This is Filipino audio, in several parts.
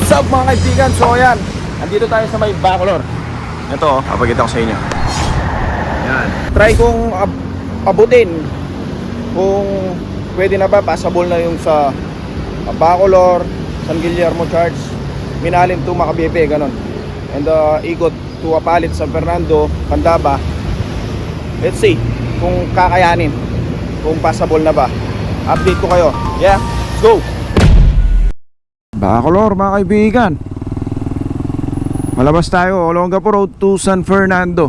What's up mga kaibigan? So ayan, andito tayo sa may Bacolor. Ito, papakita ko sa inyo. Yan. Try kong abutin kung pwede na ba, passable na yung sa Bacolor, San Guillermo Charge, Minalim to Macabebe, ganon. And ikot to Apalit, San Fernando, Candaba. Let's see kung kakayanin, kung passable na ba. Update ko kayo. Yeah, let's go! Bacolor mga kaibigan, malabas tayo, Olongapo Road to San Fernando.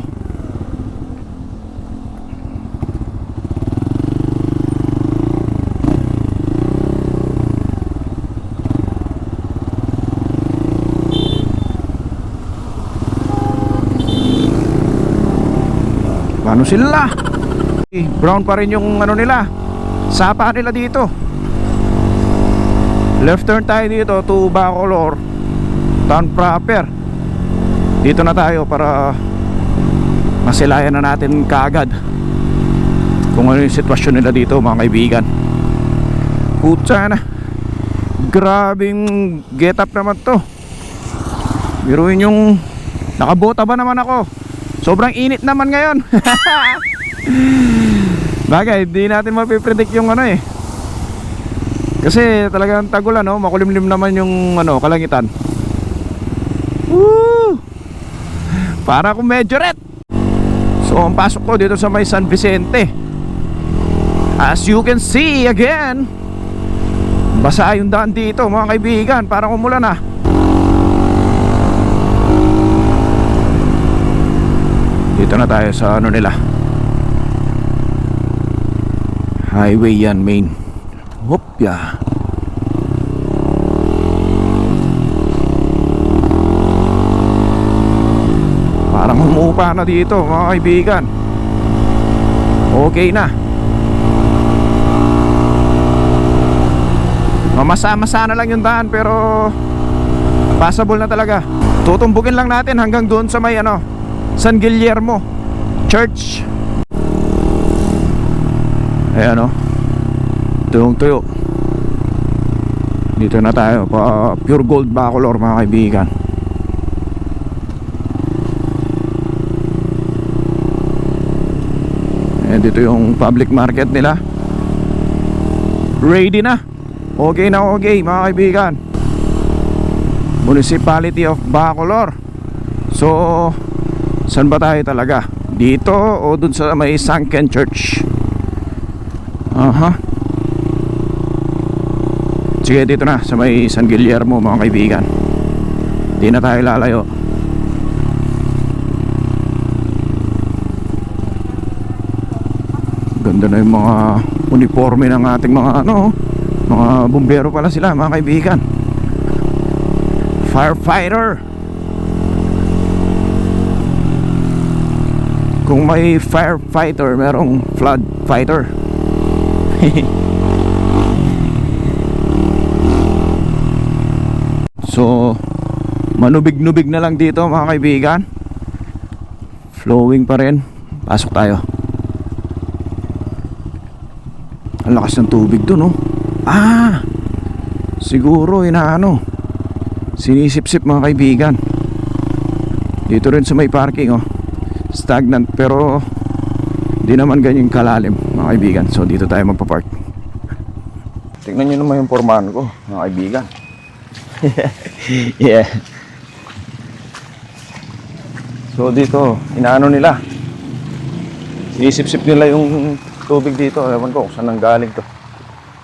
Paano sila? Brown pa rin yung ano nila, sapa nila dito. Left turn tayo dito to Bacolor town proper. Dito na tayo para masilayan na natin kaagad kung ano yung sitwasyon nila dito mga kaibigan. Putsa na, grabing get up naman to. Biruin yung nakabota ba naman ako. Sobrang init naman ngayon. Bagay, hindi natin mapipredict yung ano eh, kasi talagang tagulan, no? Makulimlim naman yung ano, kalangitan. Woo! Para akong medyo red. So ang pasok ko dito sa may San Vicente. As you can see again, basa yung daan dito mga kaibigan, parang umulan na. Dito na tayo sa ano nila, highway yan, main. Hopya. Parang humupa na dito mga kaibigan. Okay na. Mamasa-masa na lang yung daan, pero passable na talaga. Tutumbugin lang natin hanggang doon sa may ano, San Guillermo Church. Ayan o, tuyong-tuyo. Dito na tayo pa Pure Gold Bacolor mga kaibigan. Ayan, dito yung public market nila. Ready na. Okay na, okay mga kaibigan. Municipality of Bacolor. So saan ba tayo talaga? Dito o dun sa may Sunken Church? Aha. Sige, dito na sa may San Guillermo mga kaibigan. Di na tayo lalayo. Ganda na yung mga uniforme ng ating mga ano, mga bumbero pala sila mga kaibigan. Firefighter. Kung may firefighter, merong flood fighter. So manubig-nubig na lang dito mga kaibigan. Flowing pa rin. Pasok tayo. Ang lakas ng tubig doon, no? Ah, siguro inaano, sinisip-sip mga kaibigan. Dito rin sa may parking, oh, stagnant, pero di naman ganyan kalalim mga kaibigan. So dito tayo magpapark. Tingnan nyo naman yung pormahan ko mga kaibigan. Yeah. So dito, inaano nila, sinisip-sip nila yung tubig dito. Ewan ko kung saan nanggaling to.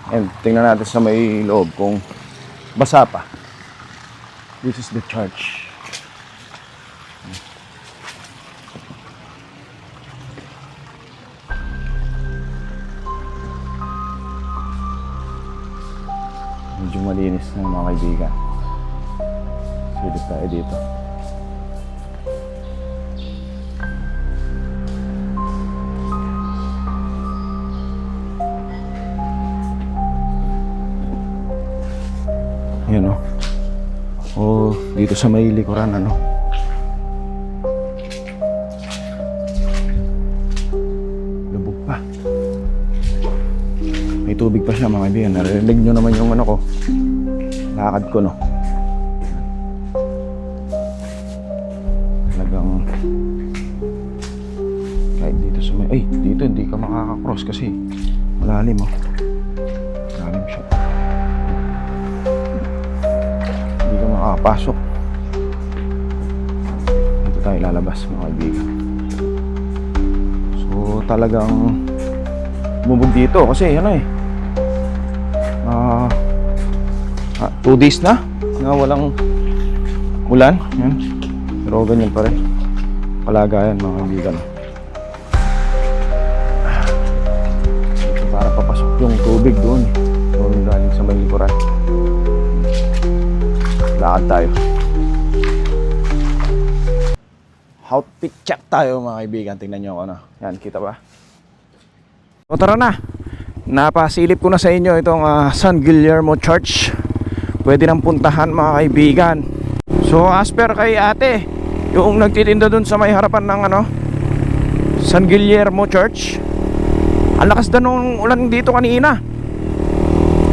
And tingnan natin sa may loob kung basa pa. This is the church. Medyo malinis na mga kaibigan. Silip tayo dito. Yan o. Oh, dito sa may likuran, ano, lubog pa. May tubig pa siya mga kaibigan. Narinig nyo naman yung ano ko, lakad ko, no. Kahit dito sa may... Ay, dito hindi ka makaka-cross kasi malalim oh. Malalim siya. Hindi ka makakapasok. Dito tayo lalabas mga kaibigan. So talagang bumubog dito kasi ano eh 2 days na walang ulan. Yan. Pero ganyan pa rin palagayan mga kaibigan. Ito para papasok yung tubig doon galing sa may likuran. Lakad tayo. Outfit check tayo mga kaibigan. Tingnan nyo ako na. Yan, kita ba? So tara na. Napasilip ko na sa inyo itong San Guillermo Church. Pwede nang puntahan mga kaibigan. So as per kay ate, yung nagtitinda dun sa may harapan ng San Guillermo Church, ang lakas na nung ulan dito kanina.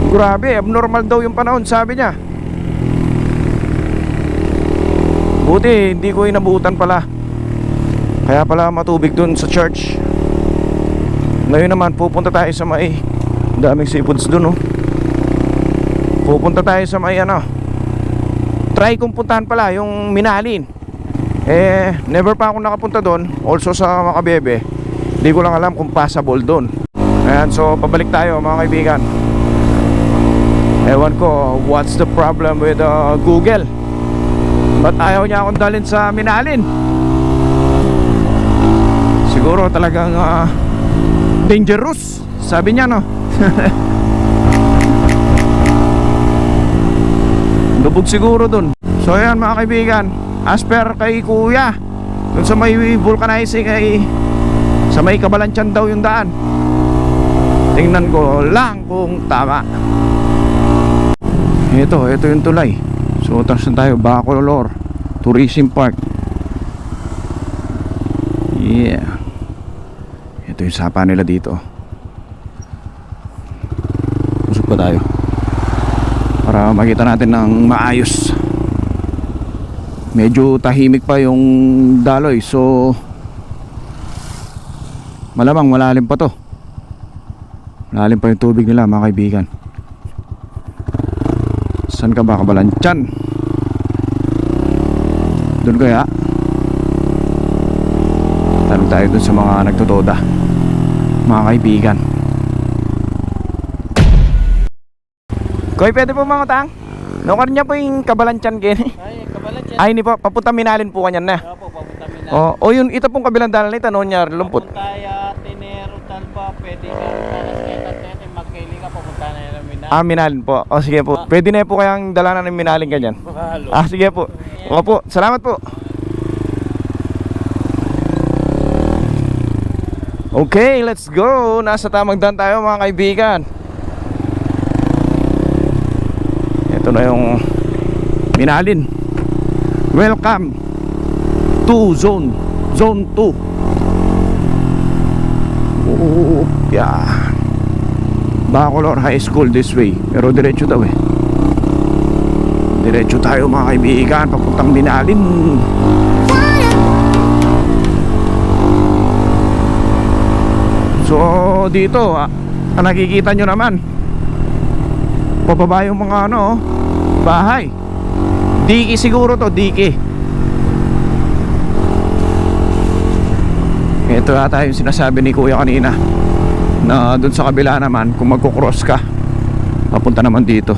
Grabe, abnormal daw yung panahon sabi niya. Buti hindi ko inabutan pala. Kaya pala matubig dun sa church. Ngayon naman pupunta tayo sa may daming seafoods dun oh. Pupunta tayo sa may try kong puntahan pala yung Minalin. Never pa ako nakapunta doon. Also sa Makabebe. Hindi ko lang alam kung passable doon. Ayan, so pabalik tayo mga kaibigan. Ewan ko what's the problem with Google. Ba't ayaw niya akong dalhin sa Minalin? Siguro talagang dangerous, sabi niya no. Lubog siguro dun. So ayan mga kaibigan, as per kay kuya, dun sa may vulcanizing sa may Kabalansyan daw yung daan. Tingnan ko lang kung tama. Ito yung tulay. So tapos na tayo, Bacolor Tourism Park. Yeah. Ito yung sapa nila dito. Usok pa tayo para makita natin ng maayos. Medyo tahimik pa yung daloy. So malamang malalim pa to. Malalim pa yung tubig nila mga kaibigan. Saan ka ba, Kabalansyan? Doon kaya? Tanong tayo dun sa mga nagtutoda mga kaibigan. Koy, pwede po mga utang? Nukar niya po yung Kabalansyan gini. Ay, Kabalansyan. Ay, hindi po. Papunta Minalin po kanyan na. Opo, papunta Minalin. O yun, ito pong kabilang dalan nito. Noon niya, lumpot. Papunta Tinero, Talba, pwede ka. Magkaili ka, papunta na yung Minalin. Minalin po. O sige po. Pwede na po kayang dalanan ng Minalin kanyan. Sige po. Opo, salamat po. Okay, let's go. Nasa tamang daan tayo mga kaibigan. Ito na yung Minalin. Welcome to Zone 2. Yeah. Bacolor High School this way. Pero diretso daw eh. Diretso tayo mga kaibigan, papuntang Minalin. So dito nakikita nyo naman pababa yung mga bahay. Diki siguro to, diki. Ito ata yung sinasabi ni kuya kanina, na dun sa kabila naman kung magkocross ka papunta naman dito.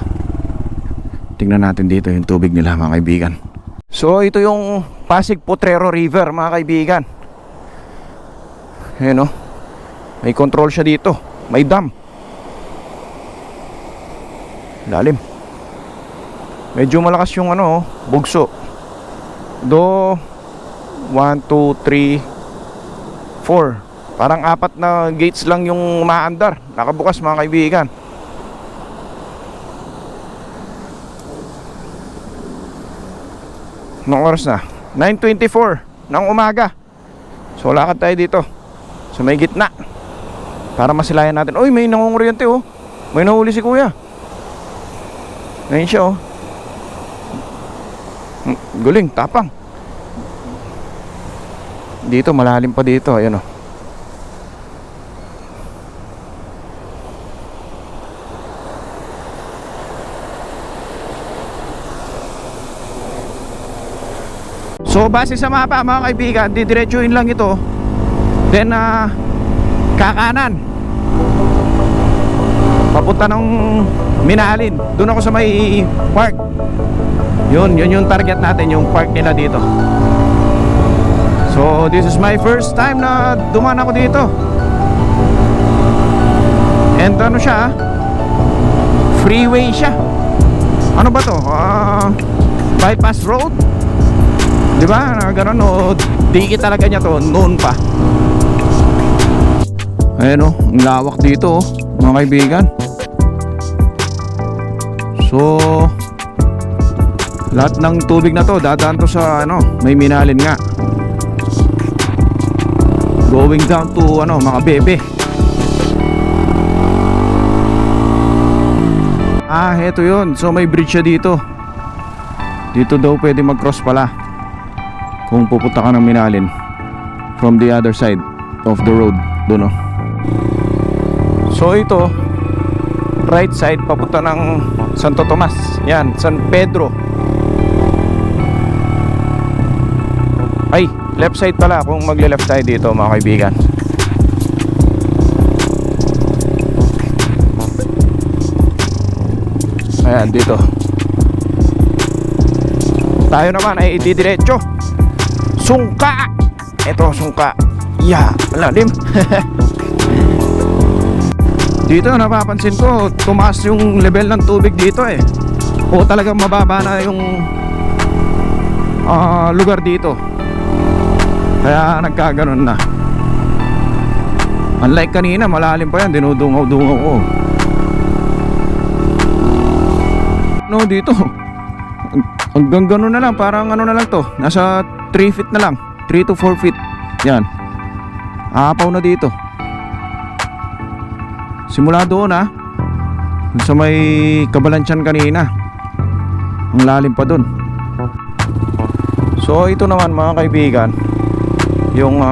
Tingnan natin dito yung tubig nila mga kaibigan. So ito yung Pasig Potrero River mga kaibigan. Ayan may control siya dito. May dam. Lalim. Medyo malakas yung bugso. Do 1, 2, 3, 4. Parang 4 na gates lang yung maandar. Nakabukas mga kaibigan. Anong oras na? 9:24 ng umaga. So lakad tayo dito sa may gitna para masilayan natin. Uy, may nangunguryente May nahuli si kuya. Ngayon siya Galing, tapang. Dito malalim pa dito, ayun oh. So base sa mapa mga kaibigan, didiretsuhin lang ito. Then kakanan papunta ng Minalin. Doon ako sa may park. Yun yung target natin, yung park nila dito. So this is my first time na dumaan ako dito. And ano siya, freeway siya. Ano ba to? Bypass road? Diba? Ganon o dikit talaga niya to noon pa. Ayan o, ang lawak dito mga kaibigan. So lahat ng tubig na to dadaan to sa ano, may Minalin nga. Going down to ano, mga bebe. Heto yun. So may bridge siya dito. Dito daw pwede mag-cross pala kung pupunta ka ng Minalin from the other side of the road. Doon o. So ito, right side papunta ng Santo Tomas. Yan, San Pedro. Ay, left side pala kung magle-left tayo dito mga kaibigan. Ayan, dito. Tayo naman ay didiretso. Sungka. Ito, sungka. Malalim. Dito napapansin ko tumaas yung level ng tubig dito eh. O talagang mababa na yung lugar dito. Kaya nagkaganon na. Unlike kanina, malalim pa yan. Dinudungaw-dungaw ko. No, dito hanggang gano'n na lang. Parang ano na lang to. Nasa 3 feet na lang. 3 to 4 feet. Yan. Aapaw na dito. Simula doon sa may Kabalansyan kanina. Ang lalim pa doon. So ito naman mga kaibigan, yung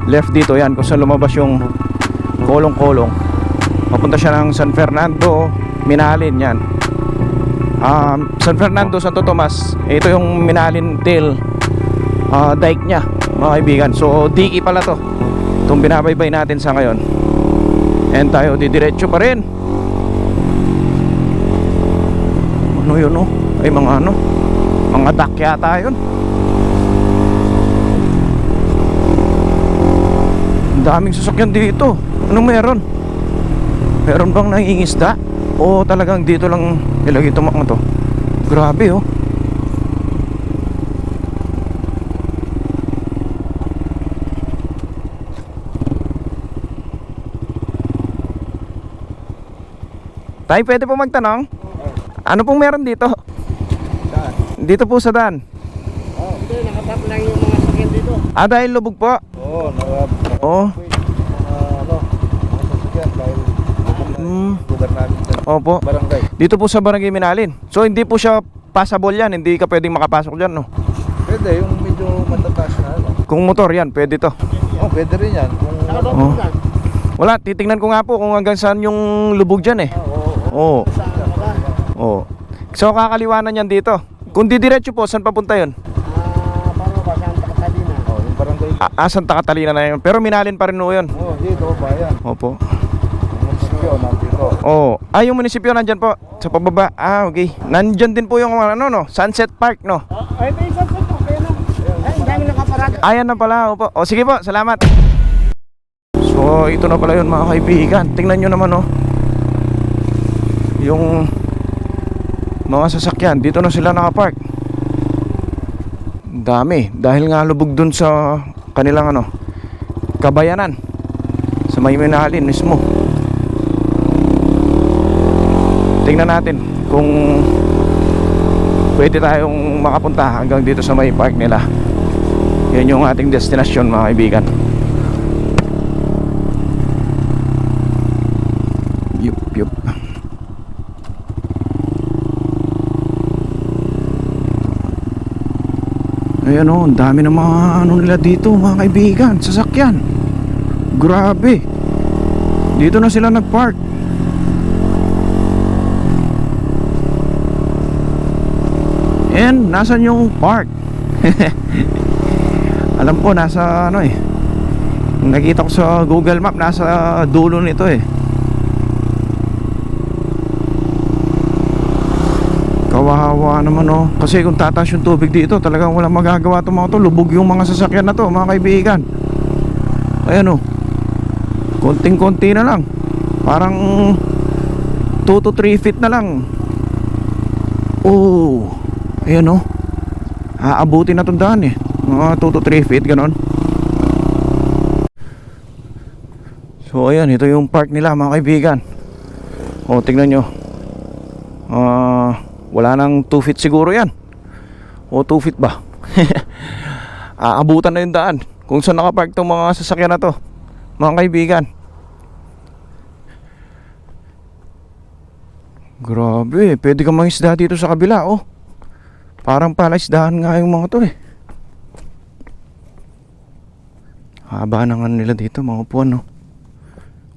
left dito, yan kung saan lumabas yung kolong-kolong. Papunta siya ng San Fernando, Minalin, yan. San Fernando, Santo Tomas, ito yung Minalin tail dike nya mga kaibigan. So diki pala to, itong binabaybay natin sa ngayon. And tayo didiretso pa rin. Ano yun oh? Ay mga ano, mga duck yata yun. Ang daming sasakyan dito. Anong meron? Meron bang nangingisda? O talagang dito lang nilagay itong mga to? Grabe oh. Tay, pwede po magtanong? Ano pong meron dito? Saan? Dito po sa daan. Hindi, nakatap lang yung mga sakyan dito. Dahil lubog po. Oo, Oh. mga sasakyan dahil lugar namin sa Opo. barangay. Dito po sa Barangay Minalin. So hindi po siya passable yan. Hindi ka pwedeng makapasok dyan, no? Pwede, yung medyo matataas na ano. Kung motor yan, pwede to. Pwede rin yan. Oh. Wala, titingnan ko nga po kung hanggang saan yung lubog dyan eh. Oo. Oo. So kakaliwanan yan dito. Kung didiretso po, saan papunta yun? Paano ba? Santa Catalina. Yung barangay. Santa Catalina na yun. Pero Minalin pa rin po yun. Dito, bayan. Opo. Yung munisipyo, nandito. Oo. Yung munisipyo nandyan po. Sa pababa. Okay. Nandyan din po yung ano, no? Sunset Park, no? Ay, may isa po. Kaya no. Ay, dami nakaparada. Ayan na pala. Opo. O sige po, salamat. So ito na pala yun mga kaibigan. Tingnan nyo naman, no? Yung mga sasakyan, dito na sila nakapark. Dami. Dahil nga lubog dun sa kanilang ano, kabayanan. Sa may Minalin mismo. Tingnan natin kung pwede tayong makapunta hanggang dito sa may park nila. Yan yung ating destinasyon mga kaibigan. Yup. Ayan o, ang dami ng mga ano nila dito, mga kaibigan, sasakyan. Grabe. Dito na sila nagpark. And nasan yung park? Alam ko nasa ano eh, nakita ko sa Google Map, nasa dulo nito eh. Kawawa naman oh. Kasi kung tataas yung tubig dito, talagang walang magagawa itong mga to. Lubog yung mga sasakyan na to, mga kaibigan. Ayan oh, konting-konti na lang. Parang 2 to 3 feet na lang. Oh, ayan oh, aabutin na itong daan eh. Mga 2 to 3 feet, ganon. So ayan, ito yung park nila, mga kaibigan. O, tignan nyo. Wala nang 2 feet siguro yan. O 2 feet ba? Aabutan na yung daan kung saan nakapark itong mga sasakyan na to, mga kaibigan. Grabe, pwede ka mangisda dito sa kabila oh. Parang palaisdahan nga yung mga to eh. Haba na nga nila dito, mga upuan no.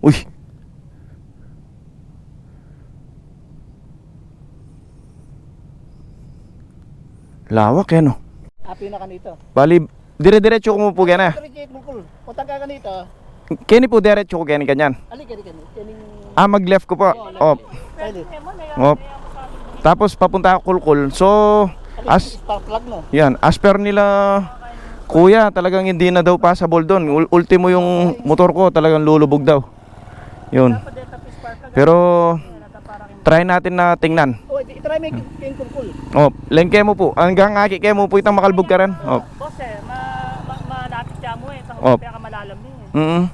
Uy, lawak yan oh. Pinaka nito. Bali, dire-diretso ko mo po gana. Punta ka ganito. Kini po diretso ko gani kanyan. Ali kani. Mag-left ko po. Oh. Oh. Tapos papunta ako Kulkul. So, Spark plug no. yan, as per nila kuya, talagang hindi na daw passable doon. Ultimo yung motor ko, talagang lulubog daw. Yun. Pero try natin na tingnan. Oh, i-try mo yung kulkul. Oh, lengke mo po. Hanggang aki kaya mo po itang makalbog ka rin. Oh. Boss malapit siya mo eh. Oh. Kaya ka malalam din eh.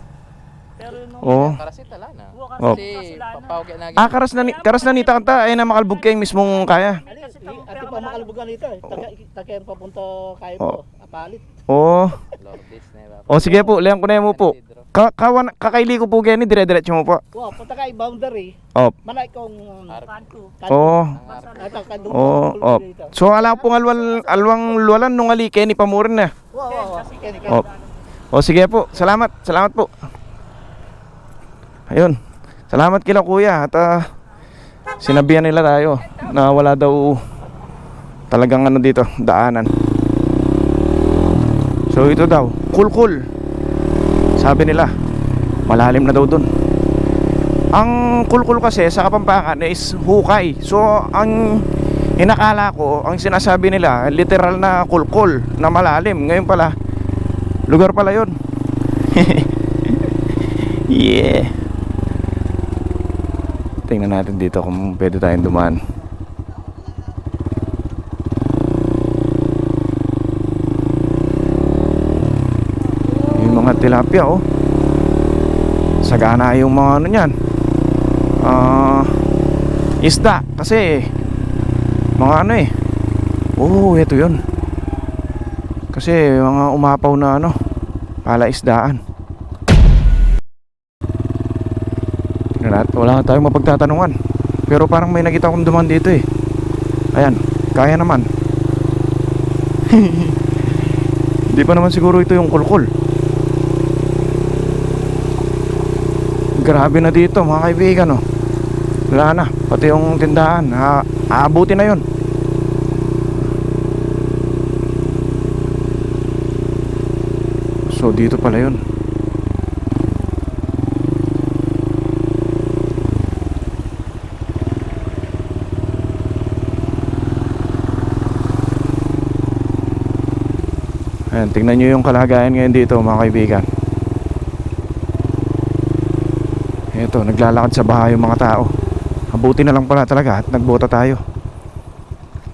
Pero nung Oh. Karasit tala na. Oh. Kasi papawag na Karas na nita kanta ay na makalbog kayong mismong kaya. Ati pa makalbugan nito eh. Taga papunta kayo Oh. po. Apalit. Oh. Lordis na. Oh, sige po, liyan ko na mo po. Kakaili ko po gani, dire-diretso mo po. Wow, punta kay boundary. Oh. Manay kong kanto. Oh. Ito kanto. Oh. So ala pong alwang luwalan nung alike ni pamurin na. Wow. Oh. Oh, sige po. Salamat. Salamat po. Ayun. Salamat kila kuya at sinabihan nila tayo na wala daw talagang ano dito, daanan. So ito daw, Kulkul. Sabi nila, malalim na daw dun. Ang Kulkul kasi sa Kapampangan is hukay. So ang inakala ko, ang sinasabi nila, literal na kulkul na malalim. Ngayon pala, lugar pala yun. Yeah. Tingnan natin dito kung pwede tayong dumaan. Yung mga tilapia oh. Sagana yung mga ano nyan, isda. Kasi mga ano eh. Oh, ito yun. Kasi mga umapaw na ano, palaisdaan. Wala tayong mapagtatanungan. Pero parang may nakita akong duman dito eh. Ayan, kaya naman. Hindi pa naman siguro ito yung kulkul. Grabe na dito mga kaibigan oh. Wala na, pati yung tindahan aabuti na yun. So dito pala yun. Ayan, tingnan nyo yung kalagayan ngayon dito mga kaibigan. Ito, naglalakad sa baha yung mga tao. Mabuti na lang pala talaga at nagbota tayo.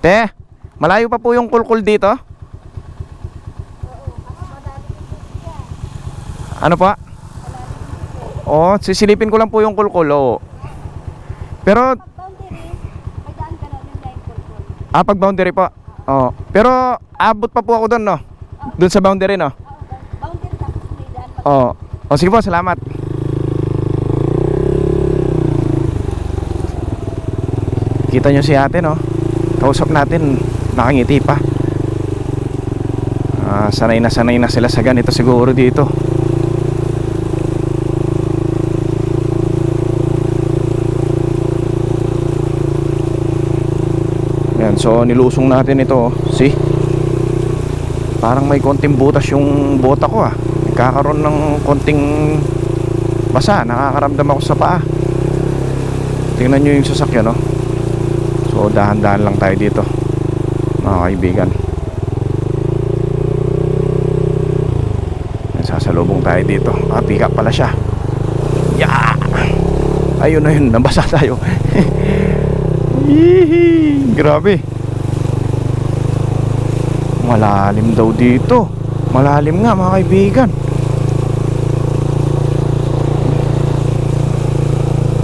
Te, malayo pa po yung kulkul dito? Ano pa? Oh, sisilipin ko lang po yung kulkul. Oh. Pero pag boundary pa. Oh, pero abot pa po ako doon, no? Doon sa boundary, no? Oh. Oh, sige po, salamat. Kita nyo si ate no, kausap natin, nakangiti pa. Sanay na sila sa ganito siguro dito. Yan, so nilusong natin ito. See? Parang may konting butas yung bota ko ah. Nagkakaroon ng konting basa. Nakakaramdam ako sa paa. Tingnan nyo yung sasakyan, no? So dahan-dahan lang tayo dito, mga kaibigan. Sasalubong tayo dito. Pick up pala siya. Yeah! Ayun na yun, nabasa tayo. Hihi! Grabe. Malalim daw dito. Malalim nga, mga kaibigan.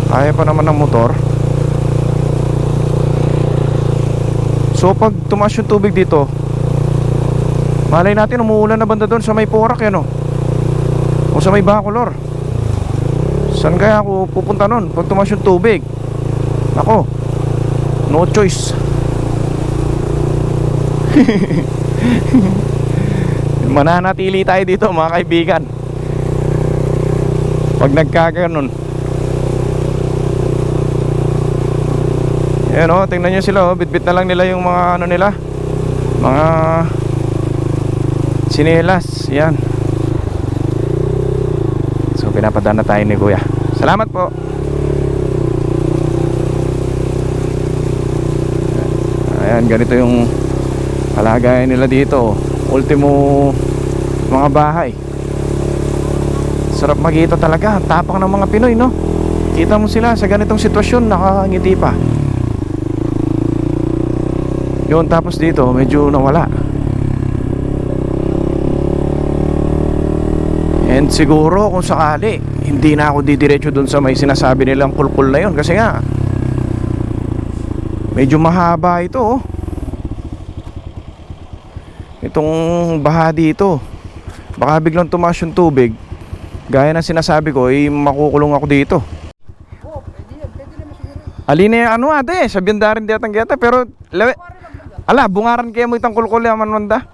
Kaya pa naman ng motor. So pag tumaas yung tubig dito, malay natin umuulan na banda doon sa may Porac yan, o sa may Bacolor. Saan kaya ako pupunta nun pag tumaas yung tubig? Ako, no choice. Mananatili tayo dito, mga kaibigan, pag nagkaganon. Ayan, o, tingnan nyo sila, o. Bitbit na lang nila yung mga ano nila, mga sinelas. Yan. So pinapadaan na tayo ni Kuya. Salamat po. Ayan, ganito yung kalagayan nila dito. Ultimo mga bahay. Sarap makita talaga. Tapang ng mga Pinoy, no? Kita mo sila sa ganitong sitwasyon, nakangiti pa. Yun, tapos dito medyo nawala. And siguro kung sakali hindi na ako didiretso dun sa may sinasabi nilang kulkul na yun. Kasi nga medyo mahaba ito, oh. Itong baha dito, baka biglang tumaas yung tubig. Gaya ng sinasabi ko, makukulong ako dito. Alin na ano ate, sabihan da rin diatang gata. Pero ala, bungaran kaya mo itang kulkul yaman manda.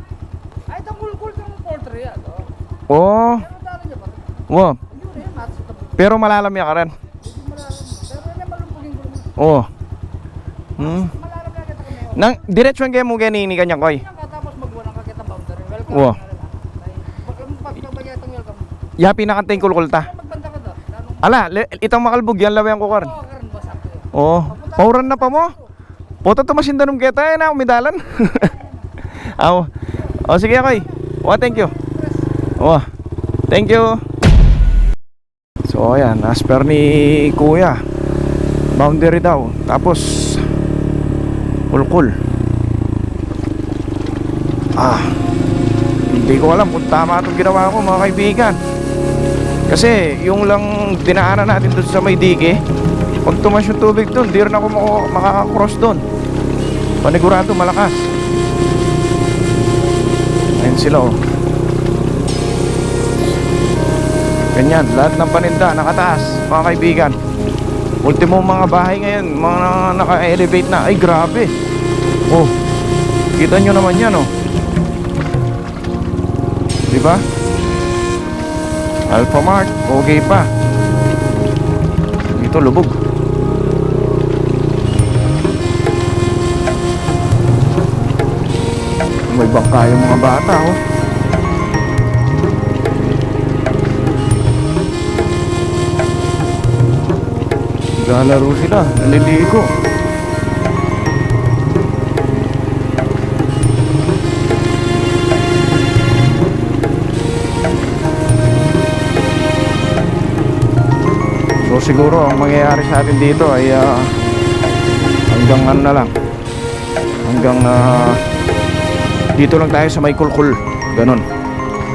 Ay, itong kulkul sa poultry yan. Oh. Wow. Pero malalam ya ka rin. Oh. Nang diretsuan kayo mo ganini kanya koy. Wow. Ya pinakantay kulkul ta. Ala, itang makalbog yan lawayan ko karon. Oh, pauran na pa mo. Poto tumasindanom kita na umidalan. Aw. Oh sige koy. Oh, thank you. Oh. Thank you. So ayan, as per ni Kuya, boundary daw. Tapos kulkul. Hindi ko alam kung tama itong ginawa ko, mga kaibigan. Kasi yung lang dinaanan natin doon sa may dike, pag tumas yung tubig doon, di rin ako makakakross doon. Panigurado malakas. Ayun sila, oh. Ganyan, lahat ng paninda nakataas, mga kaibigan. Ultimo mga bahay ngayon, mga naka-elevate na. Ay grabe. Oh, kita nyo naman yan, oh. Diba? Alphamart, okay pa. Ito lubog. May bangka yung mga bata, oh. Naglalaro sila, naliligo. So siguro ang mangyayari sa atin dito ay hanggang ano na lang, hanggang dito lang tayo sa may kulkul. Ganon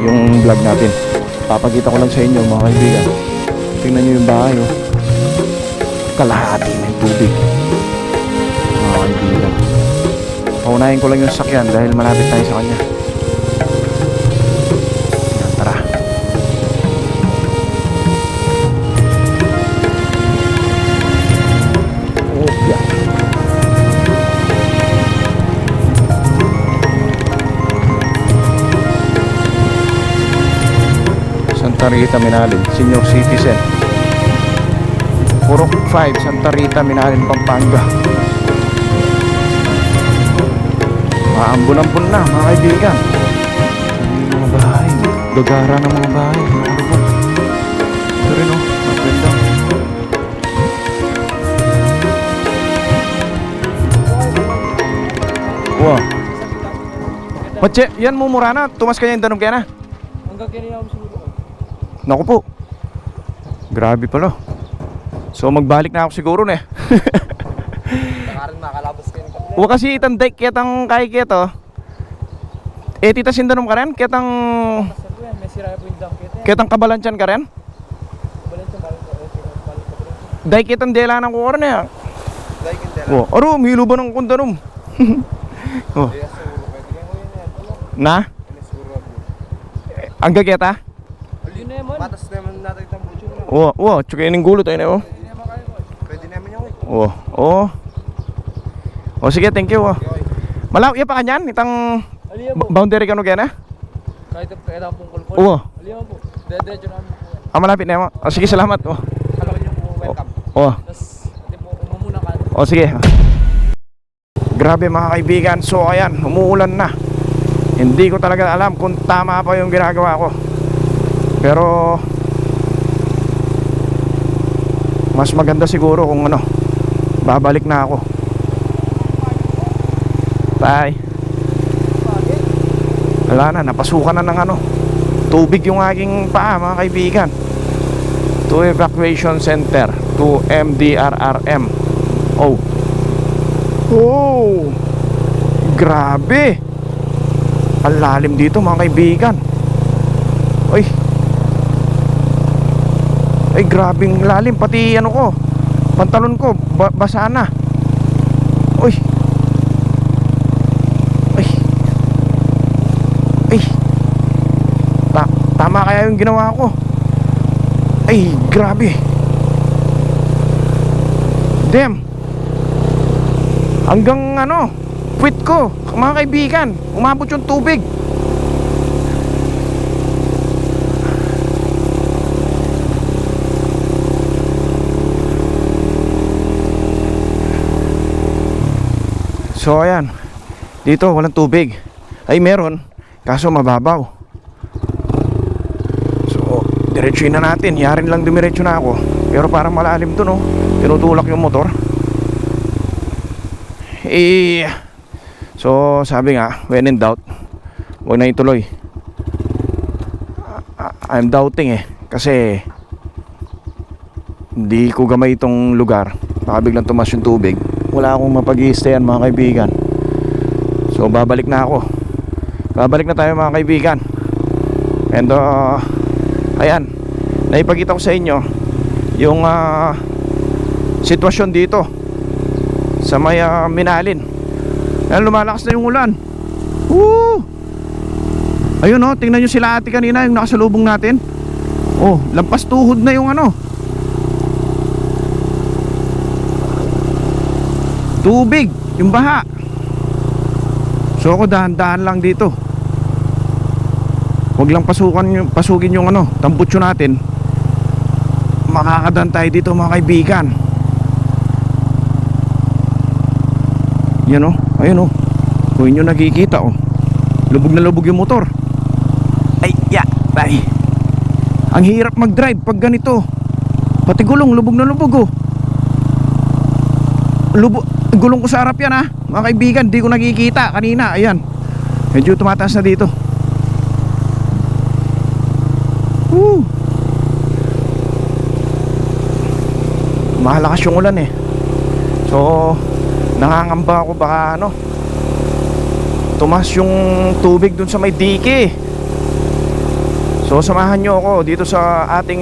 yung vlog natin. Papakita ko lang sa inyo, mga kaibigan. Tingnan nyo yung bahay, oh. Kalahati ng tubig, mga kaibigan. Paunahin ko lang yung sakyan dahil malapit tayo sa kanya. Yan, tara. Opya. Santa Rita, Minalin. Senior citizen. Purok 5, Santa Rita, Minalin, Pampanga. Maambon-ambon na mga kaibigan. Yung mga bahay, gagara ng mga bahay, mga lubog. Ito rin oh, maganda. Wow. Pache, yan mo mura na. Tumas kanya yung danom kaya na. Hanggang kaya ako siguro. Naku po. Grabe pala. So magbalik na ako siguro na eh. Nakarin makalabas kayo ng kapila. Wa kasi itang dike kitang kay kito. Eh tita sindanom ka rin? Kitang Sabi ko yan, may sira po yung dunk kit. kitang kabalansyan ka rin? Balik ito, balik ito. Dike kitang dela ng kuko na. Like in Oh, aro milo ba ng kundanom? Oh. Na? Ang gageta? Yun na yaman. Matas naman natin itang bucho na. Oo, oo, tsaka yung gulo tayo na oh. Pwede naman yung Oo, oo. O sige, thank you oh. Malaw, iya pa kanyan? Itang Aliya po. boundary ka no kaya na? Kahit kaya pong kulkul. Oo. Aliya po. Diretso namin po. Ah, malapit na mo. O sige, salamat oh. Alam niyo po welcome. Oo. Tapos, hindi po, umamuna ka. O sige. Grabe mga kaibigan. So ayan, umuulan na. Hindi ko talaga alam kung tama pa yung ginagawa ko. Pero mas maganda siguro kung ano, babalik na ako. Bye. Wala na, napasukan na ng ano, tubig yung aking paa mga kaibigan. To evacuation center, to MDRRM. Oh. Oh, grabe. Ang lalim dito mga kaibigan. Ay, ay grabing lalim. Pati ano ko, pantalon ko basa na. Uy. Ay. Ay. Tama kaya yung ginawa ko. Ay, grabe. Damn. Hanggang ano, quit ko mga kaibigan, umabot yung tubig. So ayan, dito walang tubig. Ay meron, kaso mababaw. So diretsuin na natin, yarin lang dumiretso na ako. Pero parang malalim to no, tinutulak yung motor. Eh, so sabi nga, when in doubt, huwag na ituloy. I'm doubting eh, kasi hindi ko gamay itong lugar. Baka biglang tumas yung tubig. Wala akong mapag-i-stayan mga kaibigan. So babalik na ako. Babalik na tayo mga kaibigan. And ayan, naipakita ko sa inyo yung sitwasyon dito sa may Minalin. Ayan, lumalakas na yung ulan. Woo! Ayun oh, tingnan nyo sila ate kanina, yung nakasalubong natin. Oh, lampas tuhod na yung ano, tubig, yung baha. So ako dahan-dahan lang dito. Huwag lang pasugin yung ano, tambutso natin. Makakadaan tayo dito mga kaibigan. Yan o, ayun o. Kung inyo nakikita o, lubog na lubog yung motor. Ay, tay. Ang hirap mag-drive pag ganito. Pati gulong, lubog na lubog o. Gulong ko sa harap yan ha, mga kaibigan. Di ko nakikita kanina, ayan. Medyo tumataas na dito. Woo! Mahalakas yung ulan eh. So nangangamba ako baka ano, tumas yung tubig dun sa may dike. So samahan nyo ako dito sa ating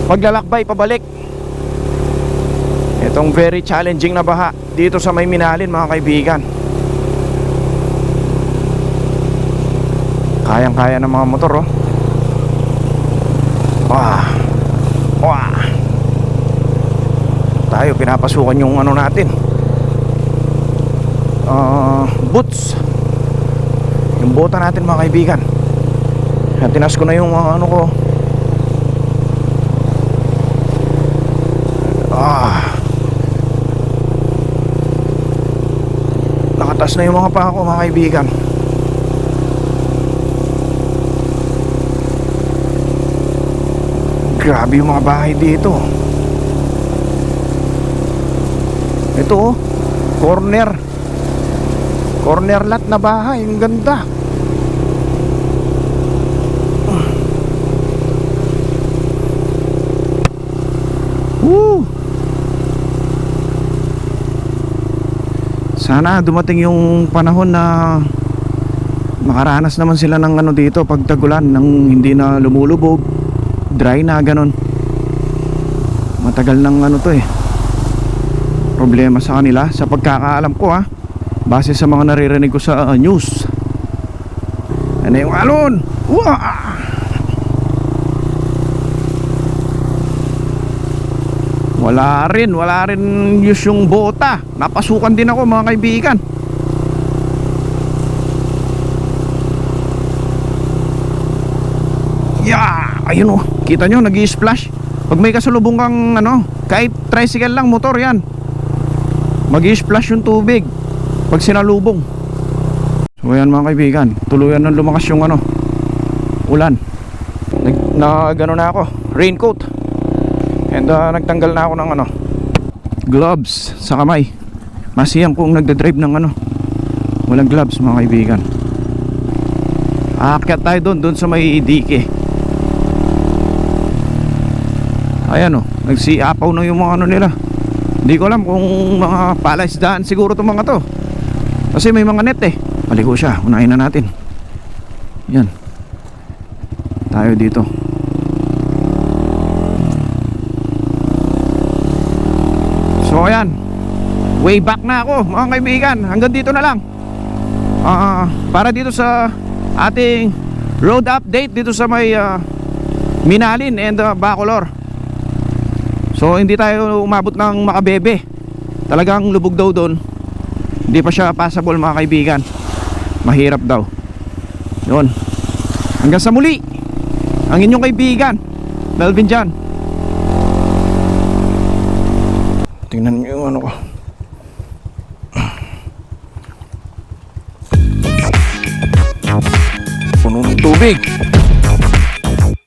paglalakbay pabalik. Itong very challenging na baha dito sa may Minalin mga kaibigan. Kayang-kaya ng mga motor oh. Wah. Wah. Tayo pinapasukan yung ano natin, boots, yung bota natin mga kaibigan. Yan, tinas ko na yung mga ano ko. Nakatas na yung mga paa ko, mga kaibigan. Grabe yung mga bahay dito. Ito oh, corner lot na bahay. Ang ganda. Woo! Sana dumating yung panahon na makaranas naman sila ng ano dito pag tagulan, ng hindi na lumulubog, dry na ganon. Matagal ng ano to eh, problema sa kanila sa pagkakaalam ko ha, base sa mga naririnig ko sa news. Ano yung alon? Wah! Wala rin use yung bota. Napasukan din ako mga kaibigan. Yeah! Ayun oh, kita nyo, nag-i-splash. Pag may kasalubong kang ano, kahit tricycle lang, motor yan, mag-i-splash yung tubig pag sinalubong. So ayan mga kaibigan, tuluyan ng lumakas yung ano, ulan. Nag-ano na ako, raincoat. And nagtanggal na ako ng ano, gloves sa kamay. Masiyang kung nagdadrive ng ano, walang gloves mga kaibigan. Aakyat tayo doon sa may dike. Ayan oh, nagsiapaw na yung mga ano nila. Hindi ko alam kung mga palaisdaan siguro itong mga to, kasi may mga net eh. Paliko siya, unahin na natin. Yan, tayo dito. So ayan, way back na ako mga kaibigan. Hanggang dito na lang, para dito sa ating road update dito sa may Minalin and Bacolor. So hindi tayo umabot ng Makabebe. Talagang lubog daw doon. Hindi pa siya passable mga kaibigan. Mahirap daw. Yun, hanggang sa muli, ang inyong kaibigan Melvin Jan. Tingnan nyo yung ano ko. Puno ng tubig.